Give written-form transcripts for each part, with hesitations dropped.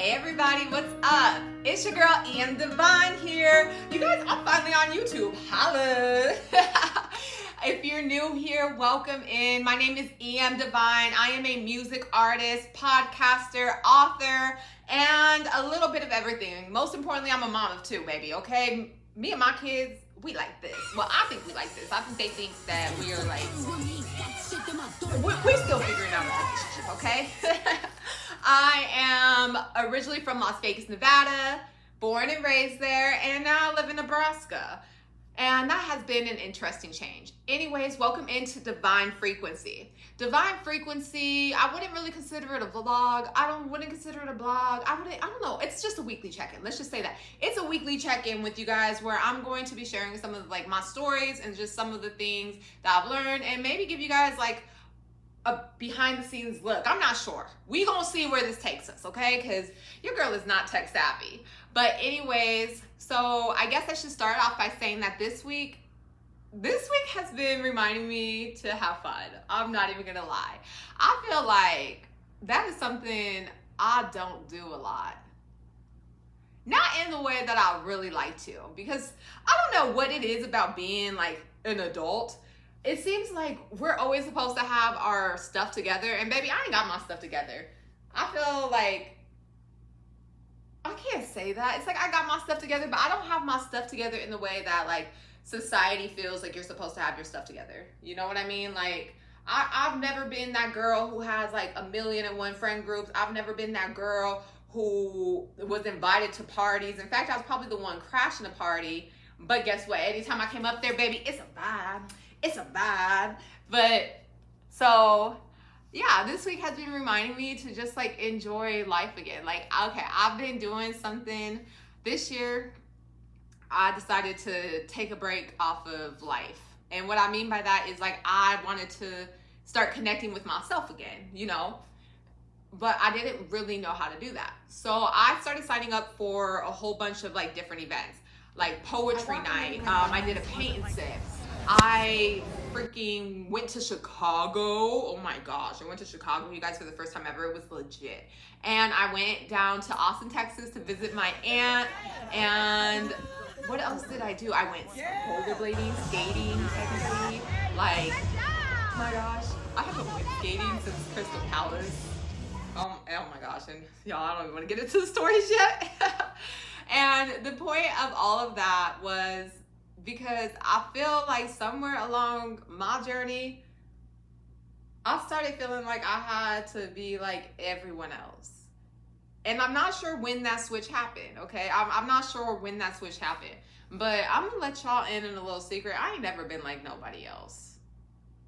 Hey everybody, what's up? It's your girl Ian Divine here. You guys, I'm finally on YouTube. Holla! If you're new here, welcome in. My name is Ian Divine. I am a music artist, podcaster, author, and a little bit of everything. Most importantly, I'm a mom of two, baby, okay? Me and my kids, we like this. Well, I think we like this. I think they think that we are like, we're still figuring out our relationship, okay? I am originally from Las Vegas, Nevada, born and raised there, and now I live in Nebraska. And that has been an interesting change. Anyways, welcome into Divine Frequency. Divine Frequency, I wouldn't really consider it a vlog. Wouldn't consider it a blog. I don't know. It's just a weekly check-in. Let's just say that. It's a weekly check-in with you guys where I'm going to be sharing some of like my stories and just some of the things that I've learned and maybe give you guys like a behind the scenes look. I'm not sure. We gonna see where this takes us, okay? Because your girl is not tech savvy. But anyways, so I guess I should start off by saying that this week has been reminding me to have fun. I'm not even gonna lie. I feel like that is something I don't do a lot. Not in the way that I really like to, because I don't know what it is about being like an adult. It seems like we're always supposed to have our stuff together, and baby, I ain't got my stuff together. I feel like, I can't say that. It's like I got my stuff together, but I don't have my stuff together in the way that like society feels like you're supposed to have your stuff together. You know what I mean? Like, I've never been that girl who has like 1,000,001 friend groups. I've never been that girl who was invited to parties. In fact, I was probably the one crashing a party. But guess what? Anytime I came up there, baby, it's a vibe. It's a vibe. But so yeah, this week has been reminding me to just like enjoy life again. Like, okay, I've been doing something this year. I decided to take a break off of life. And what I mean by that is like I wanted to start connecting with myself again, you know? But I didn't really know how to do that. So I started signing up for a whole bunch of like different events, like poetry night. I did a paint and sip. I freaking went to Chicago. Oh my gosh, I went to Chicago, you guys, for the first time ever. It was legit. And I went down to Austin, Texas to visit my aunt. And what else did I do? I went rollerblading, skating, technically. Like, oh my gosh, I haven't went skating since Crystal Palace. Oh my gosh, and y'all, I don't even want to get into the stories yet. And the point of all of that was because I feel like somewhere along my journey, I started feeling like I had to be like everyone else. And I'm not sure when that switch happened, okay? I'm not sure when that switch happened. But I'm gonna let y'all in a little secret. I ain't never been like nobody else.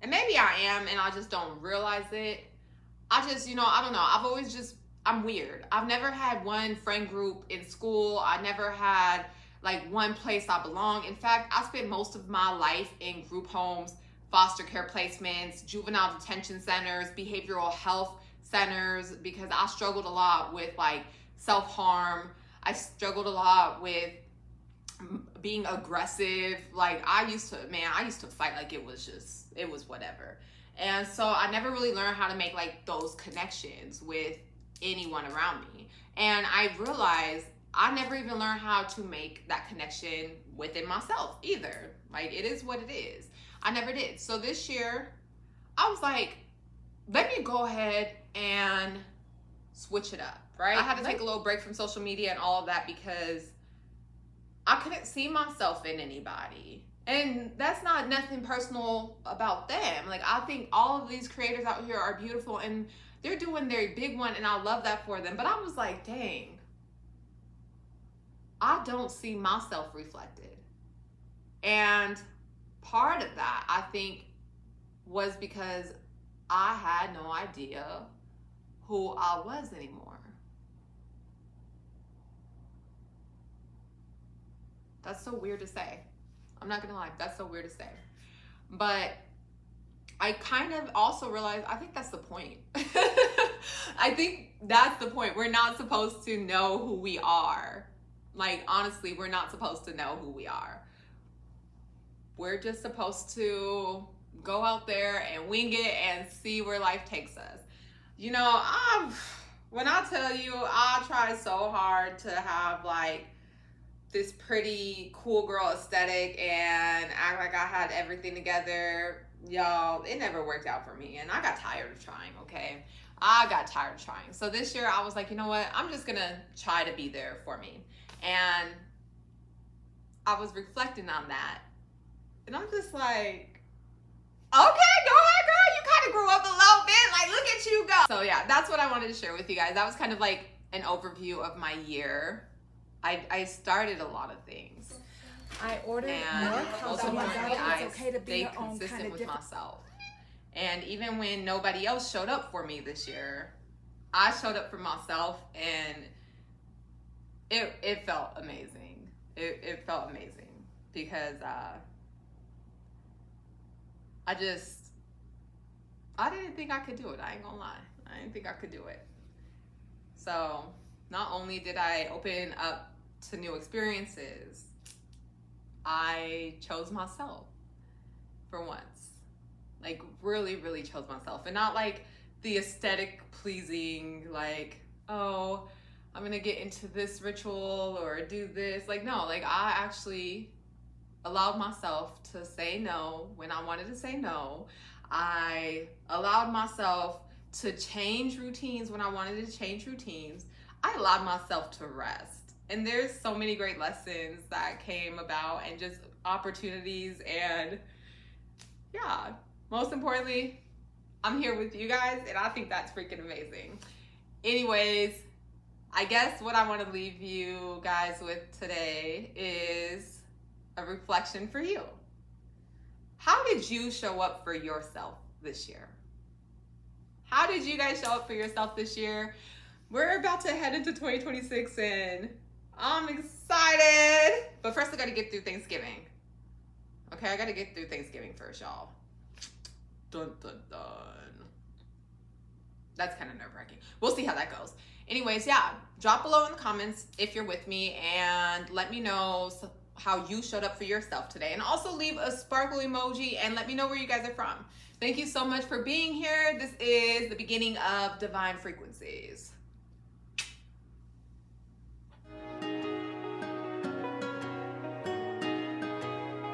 And maybe I am, and I just don't realize it. I just, I don't know. I'm weird. I've never had one friend group in school. I never had like one place I belong. In fact, I spent most of my life in group homes, foster care placements, juvenile detention centers, behavioral health centers, because I struggled a lot with like self-harm. I struggled a lot with being aggressive. Like I used to fight like it was whatever. And so I never really learned how to make like those connections with anyone around me. And I realized I never even learned how to make that connection within myself either. Like, it is what it is. I never did. So this year, I was like, let me go ahead and switch it up, right? I had to take a little break from social media and all of that because I couldn't see myself in anybody. And that's not nothing personal about them. Like, I think all of these creators out here are beautiful and they're doing their big one, and I love that for them. But I was like, dang, I don't see myself reflected. And part of that, I think, was because I had no idea who I was anymore. That's so weird to say. I'm not gonna lie, that's so weird to say. But I kind of also realized, I think that's the point. I think that's the point. We're not supposed to know who we are. Like, honestly, we're not supposed to know who we are. We're just supposed to go out there and wing it and see where life takes us. When I tell you, I tried so hard to have like this pretty cool girl aesthetic and act like I had everything together. Y'all, it never worked out for me. And I got tired of trying, okay? I got tired of trying. So this year I was like, you know what? I'm just gonna try to be there for me. And I was reflecting on that. And I'm just like, okay, go ahead, girl. You kind of grew up a little bit. Like, look at you go. So yeah, that's what I wanted to share with you guys. That was kind of like an overview of my year. I started a lot of things. I ordered and more. most importantly, I okay to be stayed your own consistent kind of with different. myself. And even when nobody else showed up for me this year, I showed up for myself, and it felt amazing. It felt amazing because I didn't think I could do it. I ain't gonna lie. I didn't think I could do it. So not only did I open up to new experiences, I chose myself for once. Like really, really chose myself. And not like the aesthetic pleasing, like, oh, I'm gonna get into this ritual or do this. Like, no, like I actually allowed myself to say no when I wanted to say no. I allowed myself to change routines when I wanted to change routines. I allowed myself to rest. And there's so many great lessons that came about and just opportunities. And yeah, most importantly, I'm here with you guys, and I think that's freaking amazing. Anyways, I guess what I want to leave you guys with today is a reflection for you. How did you show up for yourself this year? How did you guys show up for yourself this year? We're about to head into 2026 and I'm excited. But first I gotta get through Thanksgiving. Okay, I gotta get through Thanksgiving first, y'all. Dun, dun, dun. That's kind of nerve-wracking. We'll see how that goes. Anyways, yeah, drop below in the comments if you're with me and let me know how you showed up for yourself today. And also leave a sparkle emoji and let me know where you guys are from. Thank you so much for being here. This is the beginning of Divine Frequencies.